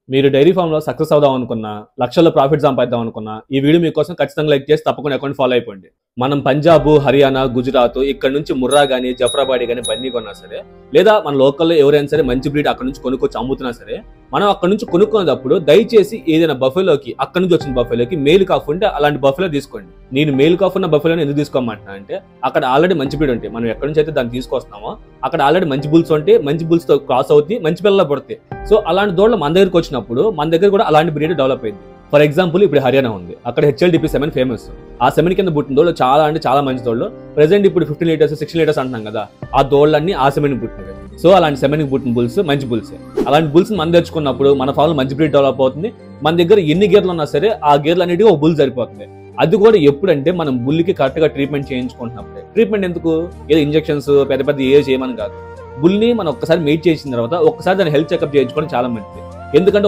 మీరు dairy farm లో success అవుదాం అనుకున్నా, లక్షల్లో ప్రాఫిట్ సంపాదిద్దాం అనుకున్నా, ఈ వీడియో మీకోసం ఖచ్చితంగా లైక్ చేసి తప్పకుండా అకౌంట్ ఫాలో అయిపోండి. మనం పంజాబ్, హర్యానా, గుజరాత్ ఇక్కడ నుంచి ముర్రా గానీ, జఫ్రాబాడీ గానీ బన్నీ కొన్నా సరే, లేదా మన లోకల్లో ఎవరైనా సరే మంచి బ్రీడ్ అక్కడ నుంచి కొనుక్కొచ్చి అమ్ముతున్నా సరే, మనం అక్కడ నుంచి కొనుక్కునేటప్పుడు దయచేసి ఏదైనా బఫెలోకి అక్కడ నుంచి వచ్చిన బఫెలోకి మేల్ కాఫ్ ఉంటే అలాంటి బఫెలో తీసుకోండి. నేను మేల్ కాఫ్ ఉన్న బఫెలోని ఎందుకు తీసుకోమంటున్నా అంటే, అక్కడ ఆల్రెడీ మంచి బ్రీడ్ ఉంటాయి. మనం ఎక్కడి నుంచి అయితే దాన్ని తీసుకొస్తున్నామో అక్కడ ఆల్రెడీ మంచి బుల్స్ ఉంటాయి, మంచి బుల్స్ తో క్రాస్ అవుతాయి, మంచి పిల్లలు పడతాయి. సో అలాంటి దూడలు మన దగ్గరకు వచ్చినప్పుడు మన దగ్గర కూడా అలాంటి బ్రీడ్ డెవలప్ అయింది. ఫర్ ఎగ్జాంపుల్ ఇప్పుడు హర్యానా ఉంది, అక్కడ HLDP సెమెన్ ఫేమస్. ఆ సెమెన్ కింద పుట్టిన దోళ్ళు చాలా అంటే చాలా మంచి దోళ్ళు. ప్రెసెంట్ ఇప్పుడు 15 లీటర్స్ 16 లీటర్స్ అంటున్నాం కదా, ఆ దోళ్ళన్నీ ఆ సెమెన్ పుట్టినవి. సో అలాంటి సెమెన్ పుట్టిన బుల్స్ మంచి బుల్స్. అలాంటి బుల్స్ మనం తెచ్చుకున్నప్పుడు మన ఫామ్ లో మంచి బ్రీడ్ డెవలప్ అవుతుంది. మన దగ్గర ఎన్ని గేర్లు ఉన్నా సరే ఆ గేర్లు అన్నిటికీ ఒక బుల్ సరిపోతుంది. అది కూడా ఎప్పుడంటే మనం బుల్కి కరెక్ట్ గా ట్రీట్మెంట్ చేయించుకుంటున్నప్పుడే. ట్రీట్మెంట్ ఎందుకు, ఏదో ఇంజెక్షన్స్ పెద్ద పెద్ద ఏ చేయమని కాదు. బుల్ని మనం ఒక్కసారి మీట్ చేసిన తర్వాత ఒక్కసారి దాని హెల్త్ చెకప్ చేయించుకోవడం చాలా మంచిది. ఎందుకంటే